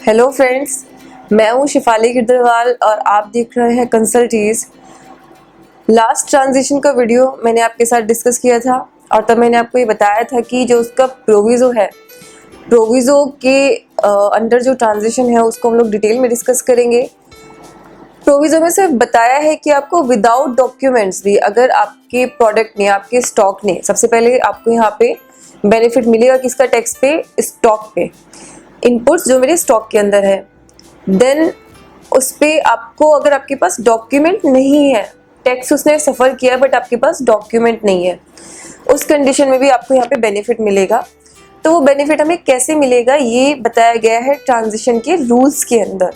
Hello friends, मैं हूं शिफाली गिरदरवाल और आप देख रहे हैं कंसल्टीज। लास्ट ट्रांजिशन का वीडियो मैंने आपके साथ डिस्कस किया था और तब मैंने आपको ये बताया था कि जो उसका प्रोविज़ो है, प्रोविज़ो के अंडर जो ट्रांजिशन है उसको हम लोग डिटेल में डिस्कस करेंगे। प्रोविज़ो में सिर्फ बताया है कि आपको विदाउट डॉक्यूमेंट्स भी अगर आपके प्रोडक्ट ने, आपके स्टॉक ने, सबसे पहले आपको यहाँ पे बेनिफिट मिलेगा किसका, टैक्स पे, स्टॉक पे, इनपुट्स जो मेरे स्टॉक के अंदर है। देन उस पे आपको, अगर आपके पास डॉक्यूमेंट नहीं है, टैक्स उसने सफ़र किया बट आपके पास डॉक्यूमेंट नहीं है, उस कंडीशन में भी आपको यहाँ पे बेनिफिट मिलेगा। तो वो बेनिफिट हमें कैसे मिलेगा ये बताया गया है ट्रांजिशन के रूल्स के अंदर।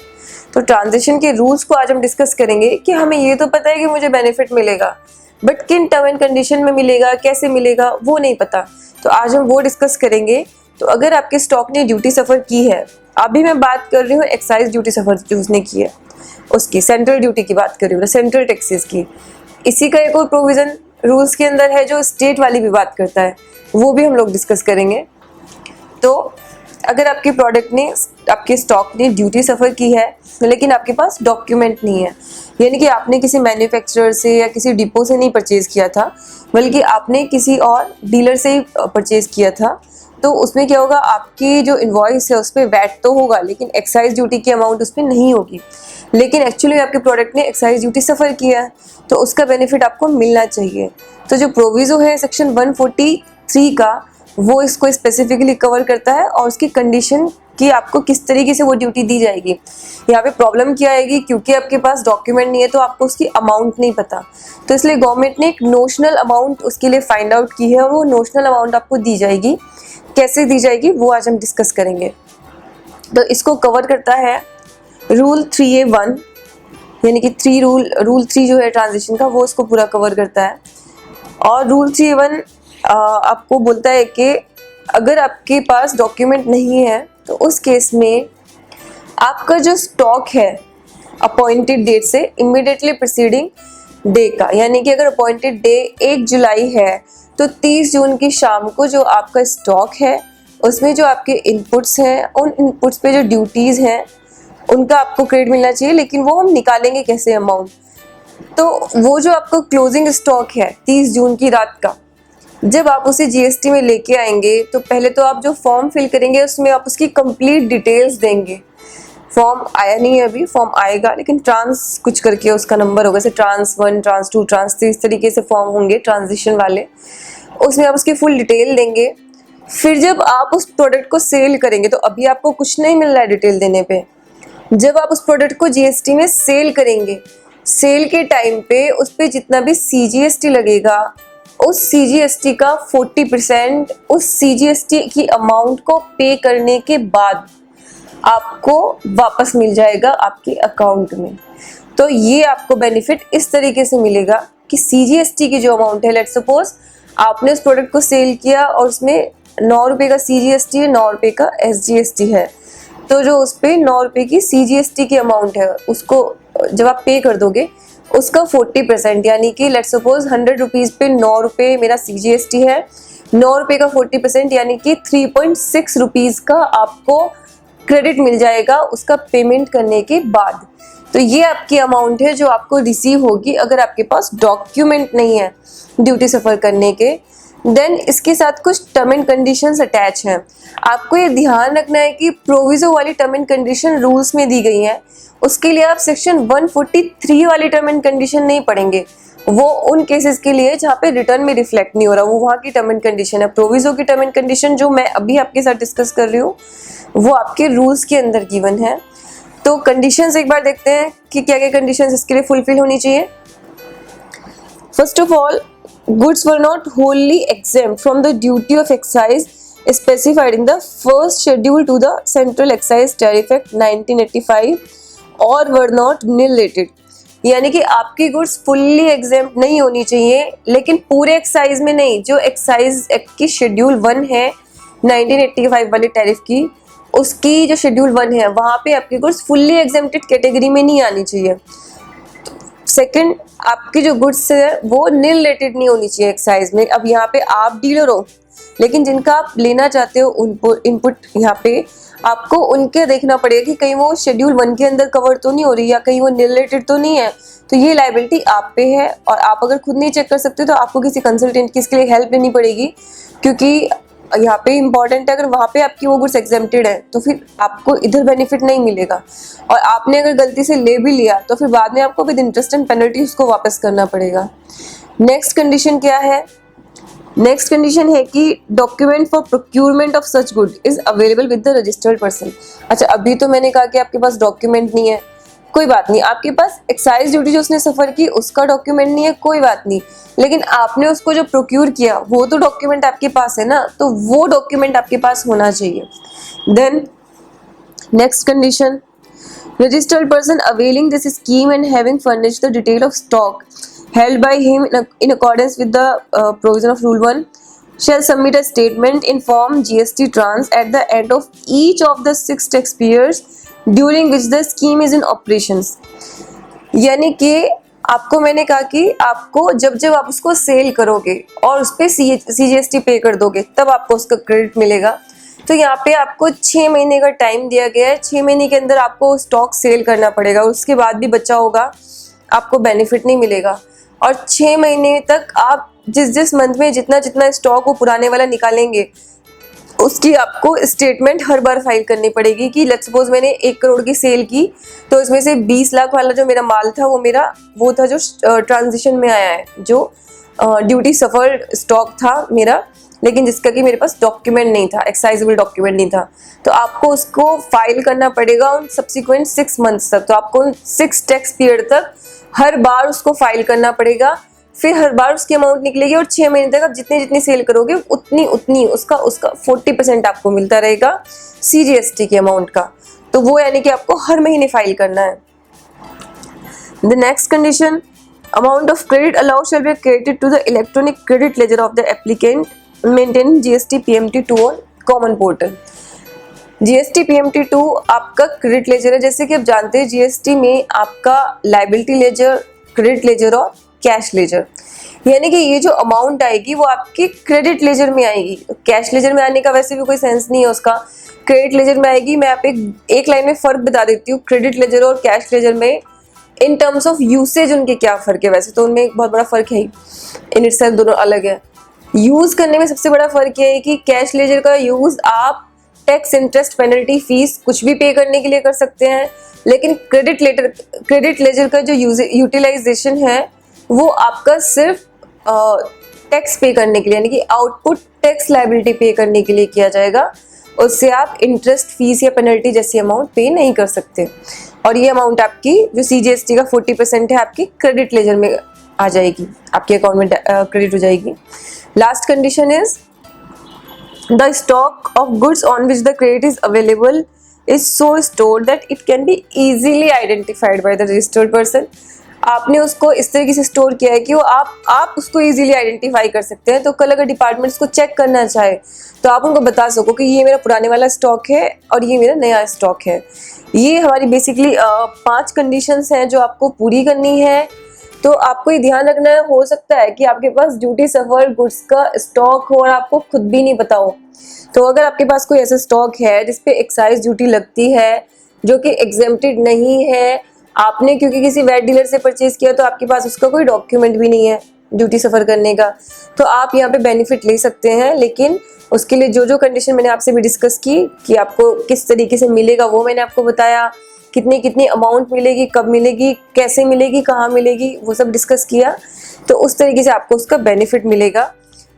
तो ट्रांजिशन के रूल्स को आज हम डिस्कस करेंगे कि हमें ये तो पता है कि मुझे बेनिफिट मिलेगा, बट किन टर्म एंड कंडीशन में मिलेगा, कैसे मिलेगा, वो नहीं पता। तो आज हम वो डिस्कस करेंगे। तो अगर आपके स्टॉक ने ड्यूटी सफ़र की है, अभी मैं बात कर रही हूँ एक्साइज ड्यूटी सफ़र जो उसने की है उसकी, सेंट्रल ड्यूटी की बात कर रही हूँ, सेंट्रल टैक्सेस की। इसी का एक और प्रोविज़न रूल्स के अंदर है जो स्टेट वाली भी बात करता है, वो भी हम लोग डिस्कस करेंगे। तो अगर आपके प्रोडक्ट ने, आपके स्टॉक ने ड्यूटी सफ़र की है लेकिन आपके पास डॉक्यूमेंट नहीं है, यानी कि आपने किसी मैन्युफैक्चरर से या किसी डिपो से नहीं परचेज़ किया था बल्कि आपने किसी और डीलर से ही परचेज़ किया था, तो उसमें क्या होगा, आपकी जो इनवॉइस है उस पर वैट तो होगा लेकिन एक्साइज ड्यूटी की अमाउंट उस पर नहीं होगी। लेकिन एक्चुअली आपके प्रोडक्ट ने एक्साइज ड्यूटी सफ़र किया है तो उसका बेनिफिट आपको मिलना चाहिए। तो जो प्रोविज़ो है सेक्शन 143 का, वो इसको स्पेसिफिकली कवर करता है और उसकी कंडीशन कि आपको किस तरीके से वो ड्यूटी दी जाएगी। यहाँ पे प्रॉब्लम क्या आएगी, क्योंकि आपके पास डॉक्यूमेंट नहीं है तो आपको उसकी अमाउंट नहीं पता, तो इसलिए गवर्नमेंट ने एक नोशनल अमाउंट उसके लिए फाइंड आउट की है और वो नोशनल अमाउंट आपको दी जाएगी। कैसे दी जाएगी वो आज हम डिस्कस करेंगे। तो इसको कवर करता है रूल 3A1, यानी कि रूल 3 जो है ट्रांजिशन का, वो इसको पूरा कवर करता है। और रूल 3A1 आपको बोलता है कि अगर आपके पास डॉक्यूमेंट नहीं है तो उस केस में आपका जो स्टॉक है अपॉइंटेड डेट से इमीडिएटली प्रीसीडिंग डे का, यानी कि अगर अपॉइंटेड डे 1 जुलाई है तो 30 जून की शाम को जो आपका स्टॉक है उसमें जो आपके इनपुट्स हैं, उन इनपुट्स पे जो ड्यूटीज़ हैं उनका आपको क्रेडिट मिलना चाहिए। लेकिन वो हम निकालेंगे कैसे अमाउंट, तो वो जो आपका क्लोजिंग स्टॉक है 30 जून की रात का, जब आप उसे जीएसटी में लेके आएंगे तो पहले तो आप जो फॉर्म फिल करेंगे उसमें आप उसकी कंप्लीट डिटेल्स देंगे। फॉर्म आया नहीं है अभी, फॉर्म आएगा, लेकिन ट्रांस कुछ करके उसका नंबर होगा, जैसे ट्रांस 1, ट्रांस 2, ट्रांस 3, इस तरीके से फॉर्म होंगे ट्रांजिशन वाले। उसमें आप उसकी फुल डिटेल देंगे। फिर जब आप उस प्रोडक्ट को सेल करेंगे, तो अभी आपको कुछ नहीं मिल रहा है डिटेल देने पे, जब आप उस प्रोडक्ट को जीएसटी में सेल करेंगे, सेल के टाइम पे उस पर जितना भी सीजीएसटी लगेगा, उस सीजीएसटी का 40% उस सीजीएसटी की अमाउंट को पे करने के बाद आपको वापस मिल जाएगा आपके अकाउंट में। तो ये आपको बेनिफिट इस तरीके से मिलेगा कि सीजीएसटी की जो अमाउंट है, लेट्स सपोज आपने उस प्रोडक्ट को सेल किया और उसमें 9 रुपये का सीजीएसटी है, 9 रुपये का एसजीएसटी है, तो जो उस पर 9 रुपये की सीजीएसटी की अमाउंट है उसको जब आप पे कर दोगे उसका 40%, यानी कि लेट्स सपोज 100 रुपीज़ पे 9 रुपये मेरा सीजीएसटी है, 9 रुपये का 40% यानी कि 3.6 रुपीज़ का आपको क्रेडिट मिल जाएगा उसका पेमेंट करने के बाद। तो ये आपकी अमाउंट है जो आपको रिसीव होगी अगर आपके पास डॉक्यूमेंट नहीं है ड्यूटी सफ़र करने के। देन इसके साथ कुछ टर्म एंड कंडीशंस अटैच हैं। आपको ये ध्यान रखना है कि प्रोविज़ो वाली टर्म एंड कंडीशन रूल्स में दी गई हैं, उसके लिए आप सेक्शन 143 वाली टर्म एंड कंडीशन नहीं पढ़ेंगे। वो उन केसेस के लिए जहाँ पे रिटर्न में रिफ्लेक्ट नहीं हो रहा, वो वहाँ की टर्म एंड कंडीशन है। प्रोविज़ो की टर्म एंड कंडीशन जो मैं अभी आपके साथ डिस्कस कर रही हूँ वो आपके रूल्स के अंदर गिवन है। तो कंडीशंस एक बार देखते हैं कि क्या क्या कंडीशंस इसके लिए फुलफिल होनी चाहिए। First of all, goods were not wholly exempt from the duty of excise specified in the first schedule to the Central Excise Tariff Act 1985 or were not nil rated, यानी कि आपकी goods fully exempt नहीं होनी चाहिए, लेकिन पूरे excise में नहीं। जो एक्साइज एक्ट की शेड्यूल 1 है 1985 वाले टैरिफ की, उसकी जो शेड्यूल 1 है वहाँ पे आपकी गुड्स फुल्ली एग्जेम्प्टेड कैटेगरी में नहीं आनी चाहिए। सेकंड, आपकी जो गुड्स है वो निल रेटेड नहीं होनी चाहिए एक्साइज में। अब यहाँ पे आप डीलर हो लेकिन जिनका आप लेना चाहते हो इनपुट यहाँ पे आपको उनके देखना पड़ेगा कि कहीं वो शेड्यूल 1 के अंदर कवर तो नहीं हो रही या कहीं वो रिलेटेड तो नहीं है। तो ये लायबिलिटी आप पे है, और आप अगर खुद नहीं चेक कर सकते तो आपको किसी कंसल्टेंट की इसके लिए हेल्प लेनी पड़ेगी, क्योंकि यहाँ पे इम्पॉर्टेंट है अगर वहाँ पे आपकी वो गुड्स एग्जेम्प्टेड है तो फिर आपको इधर बेनिफिट नहीं मिलेगा, और आपने अगर गलती से ले भी लिया तो फिर बाद में आपको विद इंटरेस्ट एंड पेनल्टी उसको वापस करना पड़ेगा। नेक्स्ट कंडीशन क्या है? नेक्स्ट कंडीशन है कि document for procurement of such good is available with the registered person. अच्छा, अभी तो मैंने कहा कि आपके पास डॉक्यूमेंट नहीं है, कोई बात नहीं, आपके पास एक्साइज ड्यूटी जो उसने सफर की उसका डॉक्यूमेंट नहीं है, कोई बात नहीं, लेकिन आपने उसको जो प्रोक्यूर किया वो तो डॉक्यूमेंट आपके पास है ना, तो वो डॉक्यूमेंट आपके पास होना चाहिए। Then next condition, registered person availing this scheme and having furnished the detail of stock held by him in accordance with the provision of Rule 1 shall submit a statement in form GST trans at the end of each of the 6 tax periods during which the scheme is in operations। यानी कि आपको मैंने कहा कि आपको जब जब आप उसको सेल करोगे और उस पर CGST पे कर दोगे तब आपको उसका क्रेडिट मिलेगा। तो यहाँ पे आपको 6 महीने का टाइम दिया गया है, 6 महीने के अंदर आपको स्टॉक सेल करना पड़ेगा, उसके बाद भी बचा होगा आपको बेनिफिट नहीं मिलेगा। और 6 महीने तक आप जिस जिस मंथ में जितना जितना स्टॉक वो पुराने वाला निकालेंगे उसकी आपको स्टेटमेंट हर बार फाइल करनी पड़ेगी कि लेट्स सपोज मैंने 1 करोड़ की सेल की तो इसमें से 20 लाख वाला जो मेरा माल था वो था जो ट्रांजिशन में आया है, जो ड्यूटी सफर स्टॉक था मेरा, लेकिन जिसका कि मेरे पास डॉक्यूमेंट नहीं था, एक्साइजेबल डॉक्यूमेंट नहीं था, तो आपको उसको फाइल करना पड़ेगा उन सब्सिक्वेंट 6 मंथ्स तक। तो आपको 6 टैक्स पीरियड तक हर बार उसको फाइल करना पड़ेगा, फिर हर बार उसकी अमाउंट निकलेगी और 6 महीने तक आप जितनी जितनी सेल करोगे उतनी उसका 40% आपको मिलता रहेगा CGST की अमाउंट का। तो वो यानी कि आपको हर महीने फाइल करना है। The next condition, amount of credit allowed shall be credited to the electronic credit ledger of the applicant maintaining GST PMT2 on common portal। GST PMT2 आपका क्रेडिट लेजर है। जैसे कि आप जानते हैं GST में आपका लाइबिलिटी लेजर, क्रेडिट लेजर और कैश लेजर, यानी कि ये जो अमाउंट आएगी वो आपके क्रेडिट लेजर में आएगी। तो कैश लेजर में आने का वैसे भी कोई सेंस नहीं है उसका, क्रेडिट लेजर में आएगी। मैं आप एक लाइन में फ़र्क बता देती हूँ क्रेडिट लेजर और कैश लेजर में इन टर्म्स ऑफ यूसेज उनके क्या फ़र्क है। वैसे तो उनमें एक बहुत बड़ा फ़र्क है ही, इन इटसेल्फ दोनों अलग है। यूज़ करने में सबसे बड़ा फ़र्क ये है कि कैश लेजर का यूज़ आप टैक्स, इंटरेस्ट, पेनल्टी, फीस कुछ भी पे करने के लिए कर सकते हैं, लेकिन क्रेडिट लेजर का जो यूटिलाइजेशन है वो आपका सिर्फ टैक्स पे करने के लिए, यानी कि आउटपुट टैक्स लायबिलिटी पे करने के लिए किया जाएगा। उससे आप इंटरेस्ट, फीस या पेनल्टी जैसी अमाउंट पे नहीं कर सकते। और ये अमाउंट आपकी जो CGST का 40% है आपकी क्रेडिट लेजर में आ जाएगी, आपके अकाउंट में क्रेडिट हो जाएगी। Last condition is the stock of goods on which the credit is available is so stored that it can be easily identified by the registered person. आपने उसको इस तरीके से स्टोर किया है कि वो आप उसको इजीली आइडेंटिफाई कर सकते हैं। तो कल अगर डिपार्टमेंट उसको चेक करना चाहे तो आप उनको बता सको कि ये मेरा पुराने वाला स्टॉक है और ये मेरा नया स्टॉक है। ये हमारी बेसिकली 5 कंडीशंस हैं जो आपको पूरी करनी है। तो आपको ये ध्यान रखना है, हो सकता है कि आपके पास ड्यूटी सफर गुड्स का स्टॉक हो और आपको खुद भी नहीं पता हो। तो अगर आपके पास कोई ऐसा स्टॉक है जिसपे एक्साइज ड्यूटी लगती है जो कि एग्जेम्प्टेड नहीं है, आपने क्योंकि किसी वैट डीलर से परचेज किया तो आपके पास उसका कोई डॉक्यूमेंट भी नहीं है ड्यूटी सफ़र करने का, तो आप यहाँ पे बेनिफिट ले सकते हैं। लेकिन उसके लिए जो जो कंडीशन मैंने आपसे भी डिस्कस की कि आपको किस तरीके से मिलेगा वो मैंने आपको बताया, कितनी अमाउंट मिलेगी, कब मिलेगी, कैसे मिलेगी, कहाँ मिलेगी, वो सब डिस्कस किया। तो उस तरीके से आपको उसका बेनिफिट मिलेगा।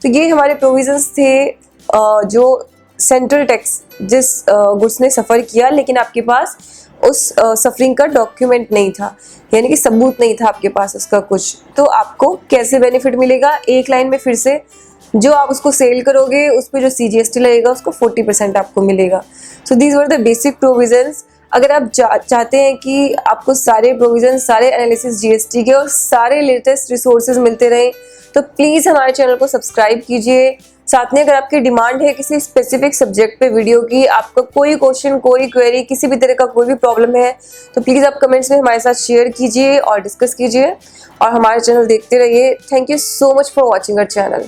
तो ये हमारे प्रोविजंस थे जो सेंट्रल टैक्स जिस गुड्स ने सफ़र किया लेकिन आपके पास उस सफरिंग का डॉक्यूमेंट नहीं था, यानी कि सबूत नहीं था आपके पास उसका कुछ, तो आपको कैसे बेनिफिट मिलेगा। एक लाइन में फिर से, जो आप उसको सेल करोगे उस पर जो CGST लगेगा उसको 40% आपको मिलेगा। So these were the basic provisions. अगर आप चाहते हैं कि आपको सारे प्रोविजन, सारे एनालिसिस GST के और सारे लेटेस्ट रिसोर्सेज मिलते रहें तो प्लीज़ हमारे चैनल को सब्सक्राइब कीजिए। साथ में अगर आपकी डिमांड है किसी स्पेसिफिक सब्जेक्ट पे वीडियो की, आपका कोई क्वेश्चन, कोई क्वेरी, किसी भी तरह का कोई भी प्रॉब्लम है तो प्लीज़ आप कमेंट्स में हमारे साथ शेयर कीजिए और डिस्कस कीजिए और हमारे चैनल देखते रहिए। Thank you so much for watching our channel.